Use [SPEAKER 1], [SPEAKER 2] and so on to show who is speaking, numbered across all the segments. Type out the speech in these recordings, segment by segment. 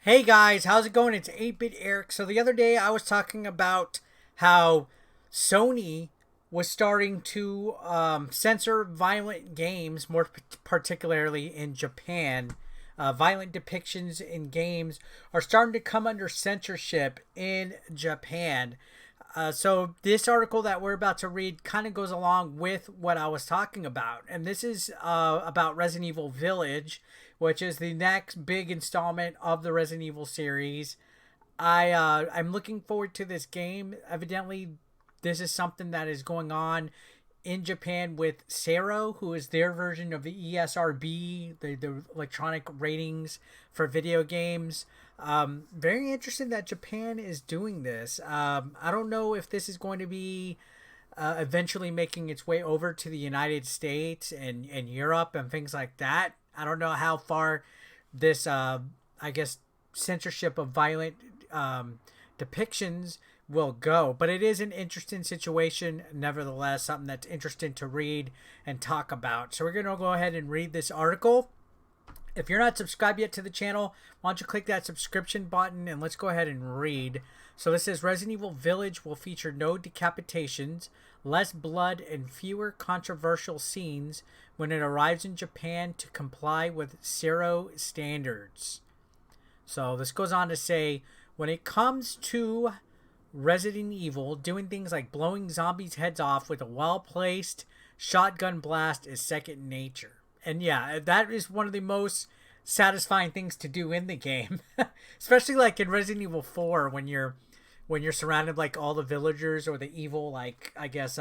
[SPEAKER 1] Hey guys, how's it going? It's 8-Bit Eric. So the other day I was talking about how Sony was starting to censor violent games, more particularly in Japan. Violent depictions in games are starting to come under censorship in Japan. So this article that we're about to read kind of goes along with what I was talking about, and this is about Resident Evil Village, which is the next big installment of the Resident Evil series. I'm looking forward to this game. Evidently, this is something that is going on in Japan with CERO, who is their version of the ESRB, the electronic ratings for video games. Very interesting that Japan is doing this. I don't know if this is going to be eventually making its way over to the United States and Europe and things like that. I don't know how far this, I guess, censorship of violent depictions will go, but it is an interesting situation nevertheless, something that's interesting to read and talk about. So we're going to go ahead and read this article. If you're not subscribed yet to the channel, why don't you click that subscription button and let's go ahead and read. So this says Resident Evil Village will feature no decapitations, less blood, and fewer controversial scenes when it arrives in Japan to comply with CERO standards. So this goes on to say, when it comes to Resident Evil, doing things like blowing zombies' heads off with a well-placed shotgun blast is second nature. And yeah, that is one of the most satisfying things to do in the game. Especially like in Resident Evil 4 when you're surrounded like all the villagers or the evil, like I guess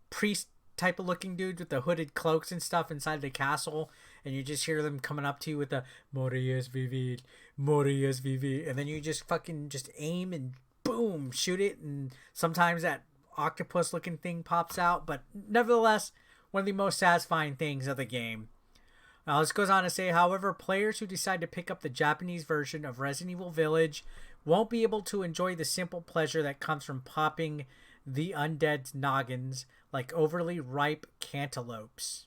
[SPEAKER 1] priest type of looking dudes with the hooded cloaks and stuff inside the castle, and you just hear them coming up to you with the Morias Vivid, Morias Vivid, and then you just fucking just aim and boom, shoot it, and sometimes that octopus looking thing pops out, but nevertheless, one of the most satisfying things of the game. Now, this goes on to say, however, players who decide to pick up the Japanese version of Resident Evil Village won't be able to enjoy the simple pleasure that comes from popping the undead's noggins like overly ripe cantaloupes.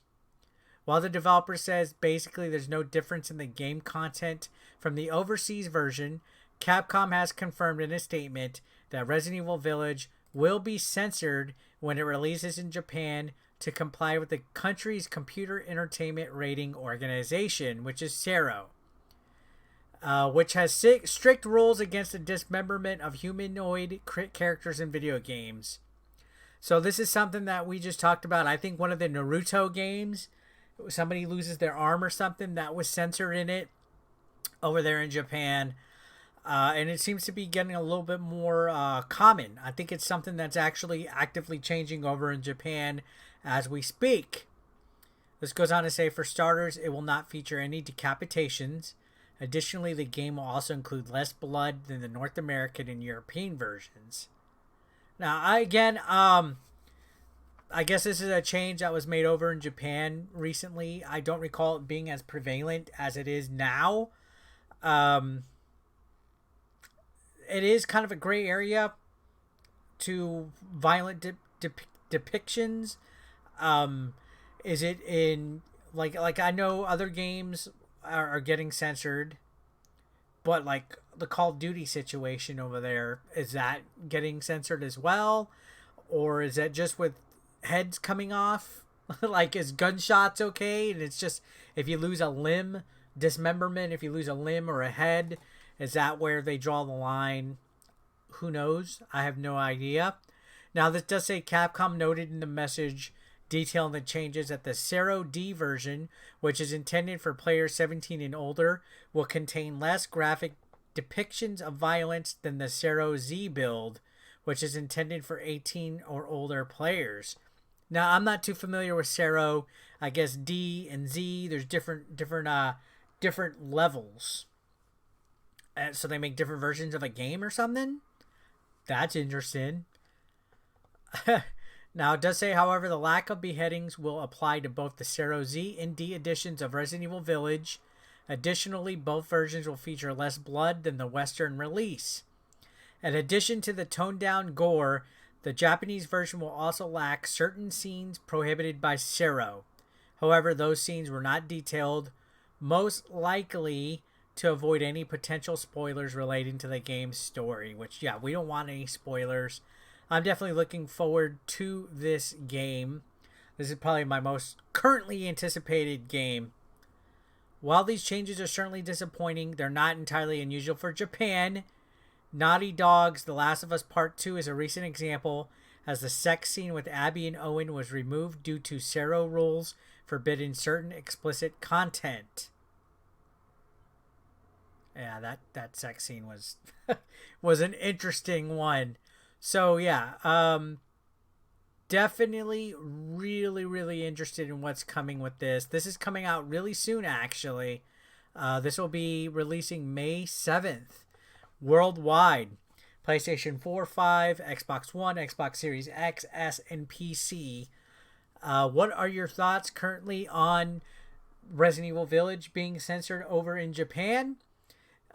[SPEAKER 1] While the developer says basically there's no difference in the game content from the overseas version, Capcom has confirmed in a statement that Resident Evil Village will be censored when it releases in Japan to comply with the country's Computer Entertainment Rating Organization, which is CERO, which has strict rules against the dismemberment of humanoid characters in video games. So this is something that we just talked about. I think one of the Naruto games, somebody loses their arm or something, that was censored in it over there in Japan. And it seems to be getting a little bit more common. I think it's something that's actually actively changing over in Japan as we speak. This goes on to say, for starters, it will not feature any decapitations. Additionally, the game will also include less blood than the North American and European versions. Now, I guess this is a change that was made over in Japan recently. I don't recall it being as prevalent as it is now. It is kind of a gray area to violent depictions. Is it in like I know other games are getting censored, but like the Call of Duty situation over there, is that getting censored as well, or is that just with heads coming off? Like, is gunshots okay? And it's just if you lose a limb, dismemberment. If you lose a limb or a head, is that where they draw the line? Who knows? I have no idea. Now, this does say Capcom noted in the message detailing the changes that the CERO D version, which is intended for players 17 and older, will contain less graphic depictions of violence than the CERO Z build, which is intended for 18 or older players. Now, I'm not too familiar with CERO. I guess D and Z, there's different levels. So they make different versions of a game or something? That's interesting. Now, it does say, however, the lack of beheadings will apply to both the CERO Z and D editions of Resident Evil Village. Additionally, both versions will feature less blood than the Western release. In addition to the toned-down gore, the Japanese version will also lack certain scenes prohibited by CERO. However, those scenes were not detailed, most likely to avoid any potential spoilers relating to the game's story, which, yeah, we don't want any spoilers. I'm definitely looking forward to this game. This is probably my most currently anticipated game. While these changes are certainly disappointing, they're not entirely unusual for Japan. Naughty Dog's The Last of Us Part 2 is a recent example, as the sex scene with Abby and Owen was removed due to CERO rules forbidding certain explicit content. Yeah, that sex scene was was an interesting one. So yeah, definitely really interested in what's coming with this. This is coming out really soon, actually. This will be releasing May 7th worldwide. PlayStation 4, 5, Xbox One, Xbox Series X, S, and PC. What are your thoughts currently on Resident Evil Village being censored over in Japan?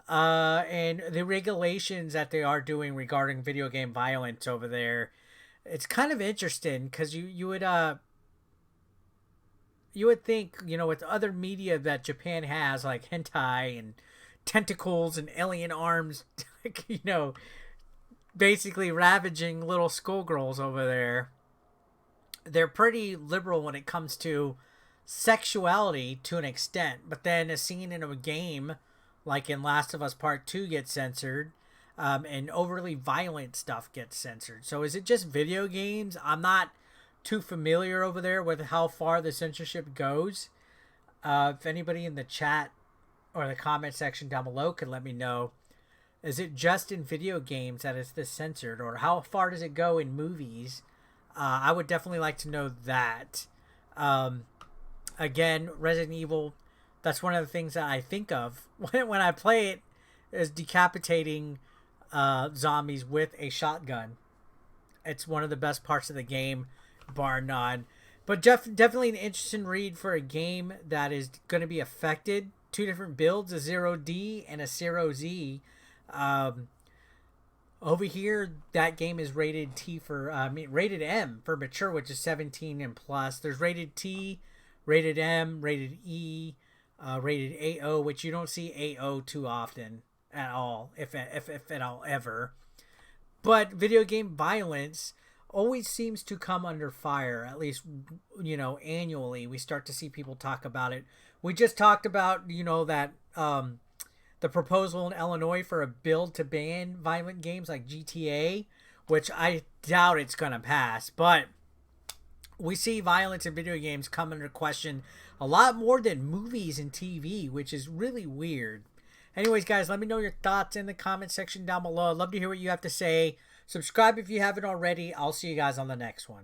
[SPEAKER 1] And the regulations that they are doing regarding video game violence over there. It's kind of interesting because you would think, you know, with other media that Japan has, like hentai and tentacles and alien arms, you know, basically ravaging little schoolgirls over there. They're pretty liberal when it comes to sexuality to an extent, but then a scene in a game like in Last of Us Part 2 gets censored, and overly violent stuff gets censored. So is it just video games? I'm not too familiar over there with how far the censorship goes. If anybody in the chat or the comment section down below could let me know, is it just in video games that it's this censored, or how far does it go in movies? I would definitely like to know that. Again, Resident Evil, that's one of the things that I think of when I play it, is decapitating zombies with a shotgun. It's one of the best parts of the game, bar none. But definitely an interesting read for a game that is going to be affected. Two different builds, a 0D and a CERO Z. Over here, that game is rated T for rated M for mature, which is 17 and plus. There's rated T, rated M, rated E, rated AO, which you don't see AO too often at all, if at all ever. But video game violence always seems to come under fire, at least, you know, annually. We start to see people talk about it. We just talked about, you know, that the proposal in Illinois for a bill to ban violent games like GTA, which I doubt it's going to pass. But we see violence in video games come under question a lot more than movies and TV, which is really weird. Anyways, guys, let me know your thoughts in the comment section down below. I'd love to hear what you have to say. Subscribe if you haven't already. I'll see you guys on the next one.